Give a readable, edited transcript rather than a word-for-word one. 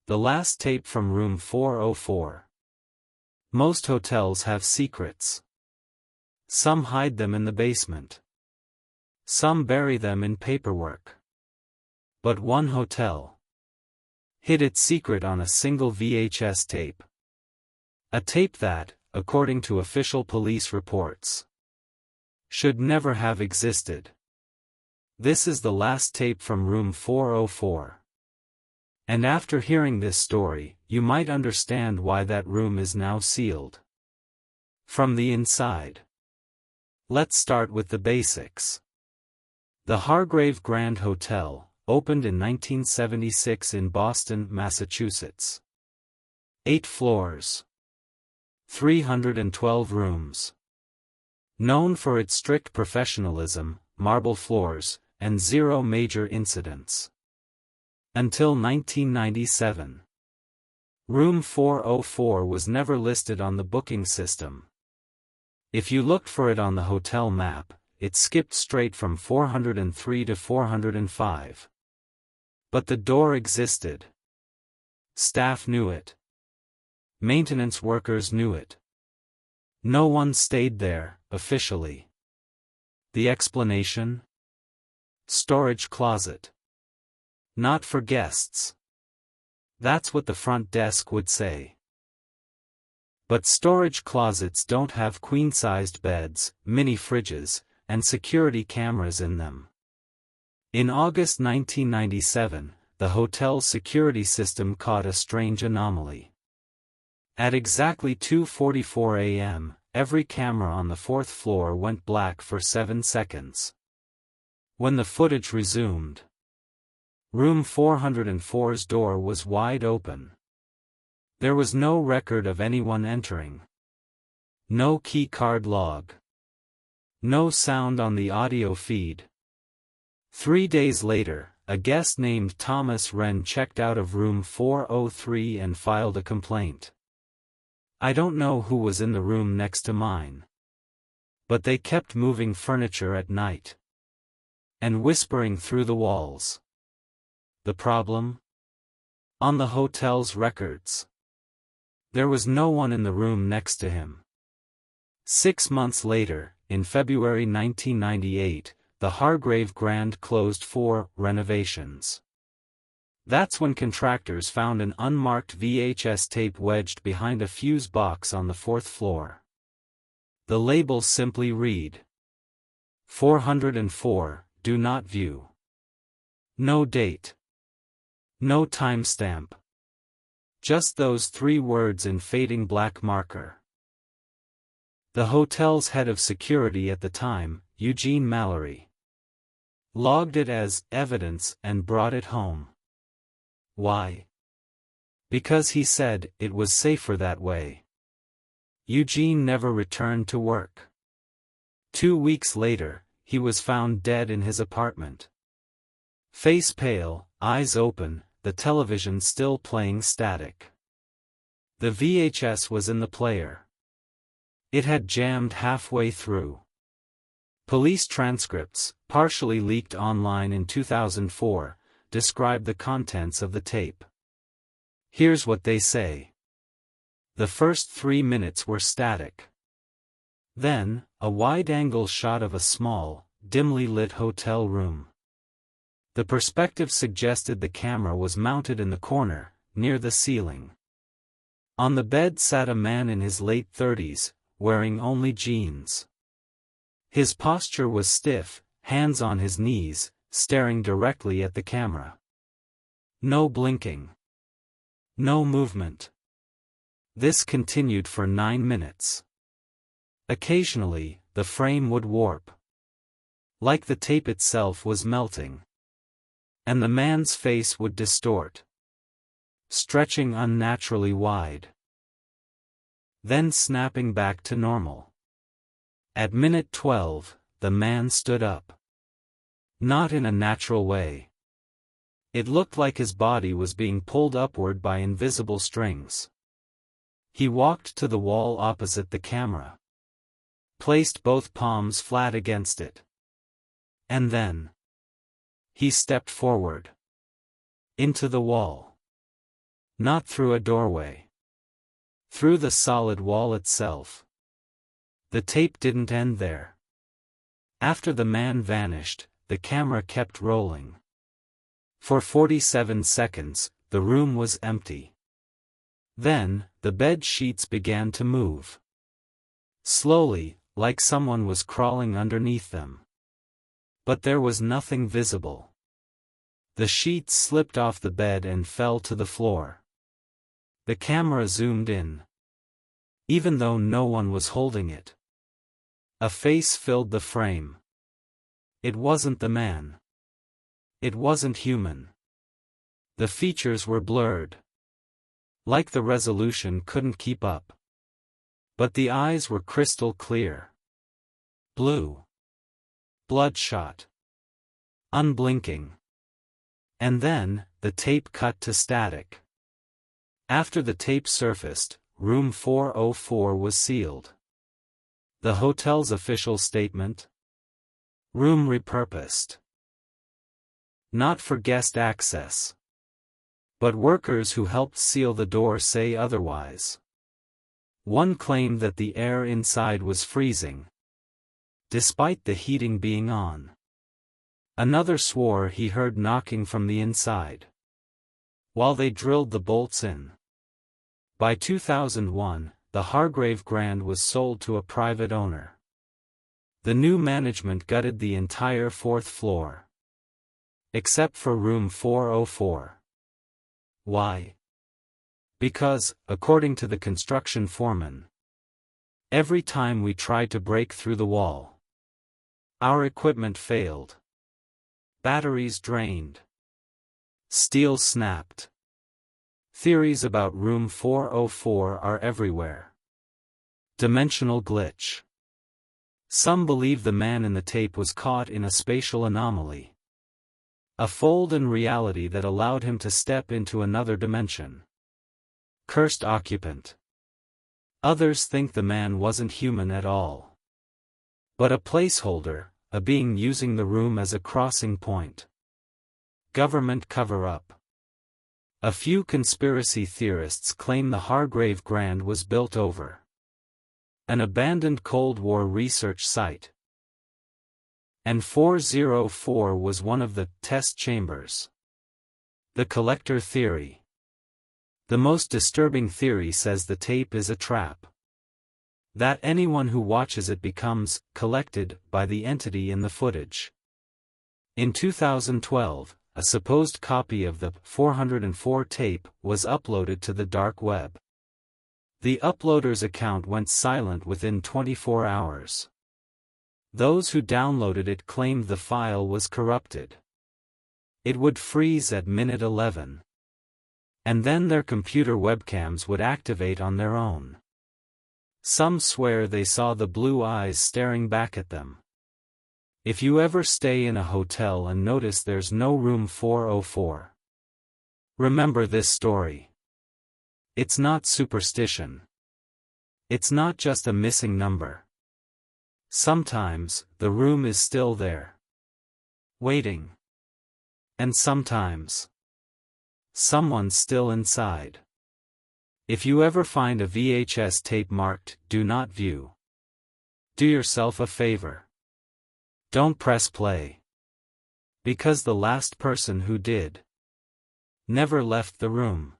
The last tape from room 404. Most hotels have secrets. Some hide them in the basement. Some bury them in paperwork. But one hotel hid its secret on a single VHS tape. A tape that, according to official police reports, should never have existed. This is the last tape from room 404. And after hearing this story, you might understand why that room is now sealed from the inside. Let's start with the basics. The Hargrave Grand Hotel opened in 1976 in Boston, Massachusetts. 8 floors. 312 rooms. Known for its strict professionalism, marble floors, and 0 major incidents. Until 1997. Room 404 was never listed on the booking system. If you looked for it on the hotel map, it skipped straight from 403 to 405. But the door existed. Staff knew it. Maintenance workers knew it. No one stayed there, officially. The explanation? Storage closet. Not for guests. That's what the front desk would say. But storage closets don't have queen-sized beds, mini fridges, and security cameras in them. In August 1997, the hotel's security system caught a strange anomaly. At exactly 2:44 a.m., every camera on the 4th floor went black for 7 seconds. When the footage resumed, room 404's door was wide open. There was no record of anyone entering. No key card log. No sound on the audio feed. 3 days later, a guest named Thomas Wren checked out of room 403 and filed a complaint. I don't know who was in the room next to mine. But they kept moving furniture at night. And whispering through the walls. The problem? On the hotel's records. There was no one in the room next to him. 6 months later, in February 1998, the Hargrave Grand closed for renovations. That's when contractors found an unmarked VHS tape wedged behind a fuse box on the 4th floor. The labels simply read 404, do not view. No date. No timestamp. Just those 3 words in fading black marker. The hotel's head of security at the time, Eugene Mallory, logged it as evidence and brought it home. Why? Because he said it was safer that way. Eugene never returned to work. 2 weeks later, he was found dead in his apartment. Face pale, eyes open, the television still playing static. The VHS was in the player. It had jammed halfway through. Police transcripts, partially leaked online in 2004, describe the contents of the tape. Here's what they say. The first 3 minutes were static. Then, a wide-angle shot of a small, dimly lit hotel room. The perspective suggested the camera was mounted in the corner, near the ceiling. On the bed sat a man in his late 30s, wearing only jeans. His posture was stiff, hands on his knees, staring directly at the camera. No blinking. No movement. This continued for 9 minutes. Occasionally, the frame would warp. Like the tape itself was melting. And the man's face would distort. Stretching unnaturally wide. Then snapping back to normal. At minute 12, the man stood up. Not in a natural way. It looked like his body was being pulled upward by invisible strings. He walked to the wall opposite the camera. Placed both palms flat against it. And then he stepped forward. Into the wall. Not through a doorway. Through the solid wall itself. The tape didn't end there. After the man vanished, the camera kept rolling. For 47 seconds, the room was empty. Then, the bed sheets began to move. Slowly, like someone was crawling underneath them. But there was nothing visible. The sheets slipped off the bed and fell to the floor. The camera zoomed in. Even though no one was holding it. A face filled the frame. It wasn't the man. It wasn't human. The features were blurred. Like the resolution couldn't keep up. But the eyes were crystal clear. Blue. Bloodshot. Unblinking. And then, the tape cut to static. After the tape surfaced, room 404 was sealed. The hotel's official statement? Room repurposed. Not for guest access. But workers who helped seal the door say otherwise. One claimed that the air inside was freezing, despite the heating being on. Another swore he heard knocking from the inside, while they drilled the bolts in. By 2001, the Hargrave Grand was sold to a private owner. The new management gutted the entire fourth floor. Except for room 404. Why? Because, according to the construction foreman, every time we tried to break through the wall, our equipment failed. Batteries drained. Steel snapped. Theories about room 404 are everywhere. Dimensional glitch. Some believe the man in the tape was caught in a spatial anomaly. A fold in reality that allowed him to step into another dimension. Cursed occupant. Others think the man wasn't human at all, but a placeholder, a being using the room as a crossing point. Government cover-up. A few conspiracy theorists claim the Hargrave Grand was built over an abandoned Cold War research site, and 404 was one of the test chambers. The collector theory. The most disturbing theory says the tape is a trap. That anyone who watches it becomes collected by the entity in the footage. In 2012, a supposed copy of the 404 tape was uploaded to the dark web. The uploader's account went silent within 24 hours. Those who downloaded it claimed the file was corrupted. It would freeze at minute 11. And then their computer webcams would activate on their own. Some swear they saw the blue eyes staring back at them. If you ever stay in a hotel and notice there's no room 404, remember this story. It's not superstition. It's not just a missing number. Sometimes, the room is still there, waiting. And sometimes, someone's still inside. If you ever find a VHS tape marked, "Do not view," do yourself a favor. Don't press play. Because the last person who did never left the room.